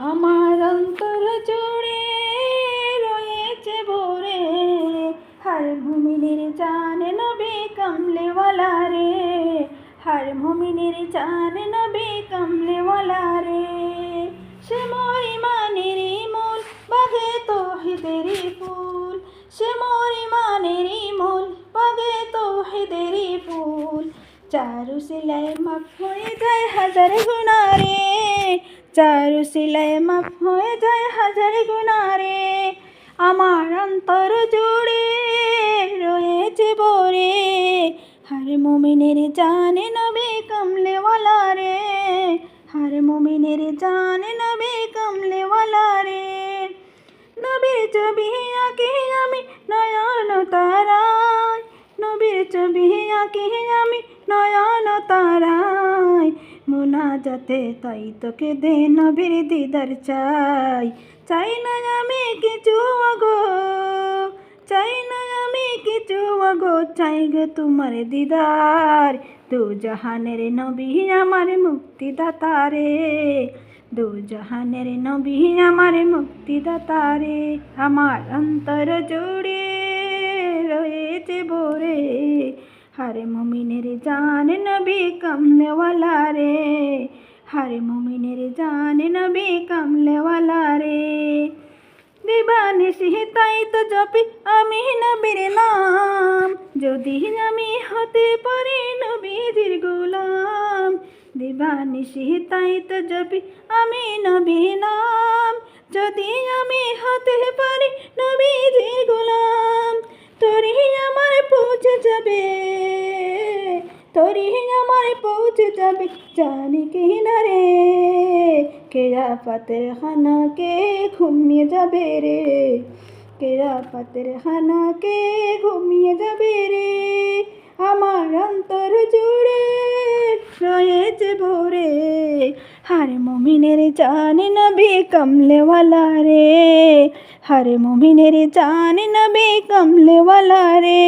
আমার অন্তর জুড়ে রয়েছে ভরে হর মুমিনের জান নবী কমলেওয়ালা রে, হর মুমিনের জান নবী কমলেওয়ালা রে। সে মোর ইমানের মূল বাগে তৌহিদের ফুল, সে মোর ইমানের মূল বাগে তৌহিদের ফুল। চারু সিলায় মাফ হয়ে যায় হাজার গুনাহ রে, চারু সিলায় মাফ হয়ে যায় হাজার গুনাহ রে। আমার অন্তর জুড়ে রয়েছে ভরে হর মুমিনের জান নবী কমলেওয়ালা রে, হর মুমিনের জান নবী কমলেওয়ালা রে। নবীর ছবি আঁকি আমি নয়ন তারায়, নবীর ছবি আঁকি আমি নয়ন তারায়। মুনাজাতে তাই তোকে দে নবীর দিদার চাই, চাই না আমি কিছু গো, চাই না আমি কিছু গো, চাই গো তোমার দিদার। দু জাহানের নবী আমার মুক্তিদাতা রে, দু জাহানের নবী আমার মুক্তিদাতা রে। আমার অন্তর জুড়ে রয়েছে ভরে হর মুমিনের জান নবী কমলেওয়ালা রে, হর মুমিনের জান নবী কমলেওয়ালা রে। দিবানিশি তাই তো জপি আমি নবীর নাম, যদি আমি হতে পারি নবীজির গোলাম। দিবানিশি তাই তো জপি আমি নবীর নাম, যদি আমি হতে পারি নবীজির গোলাম। তোরই আমার পৌঁছে যাবে, তোরই আমার পৌঁছে যাবে জানি কি না রে। কেয়ামতের খানাকে ঘুমিয়ে যাবে রে, কেয়ামতের খানাকে ঘুমিয়ে যাবে রে। আমার অন্তর জুড়ে রয়েছে ভরে হর মুমিনের জান নবী কমলেওয়ালা রে, হর মুমিনের জান নবী কমলেওয়ালা রে।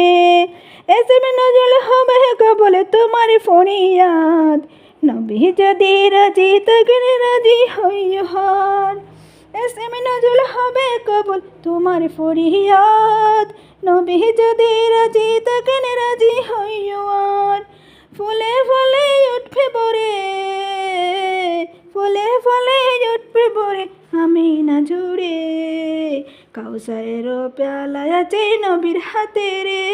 এসে में নজরুল হবে কবল তোমার ফরিয়াদ, নবী যদি রাজি তখন রাজি হইও হার। এসে में নজরুল হবে কবল তোমার ফরিয়াদ, নবী যদি রাজি তখন রাজি হইও আর। ফুলে ফুলে উঠবে ভরে, ফুলে ফুলে উঠবে ভরে আমি না জুড়ে। কাউসারেরও পেয়ালা আছে নবীর হাতে রে,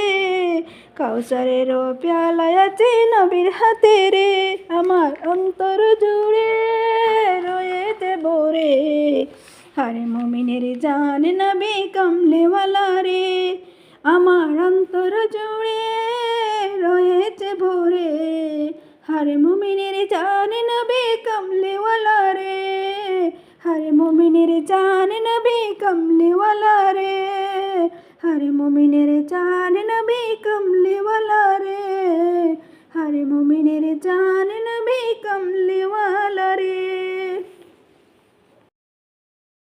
কাউসারেরও পেয়ালা আছে নবীর হাতে রে। আমার অন্তর জুড়ে রয়েছে ভরে হর মুমিনের জান নবী কমলেওয়ালা রে। আমার অন্তর জুড়ে রয়েছে ভরে হর মুমিনের জান নবী কমলেওয়ালা রে, হর মুমিনের জান নবী কমলেওয়ালা রে, হর মুমিনের জান নবী কমলেওয়ালা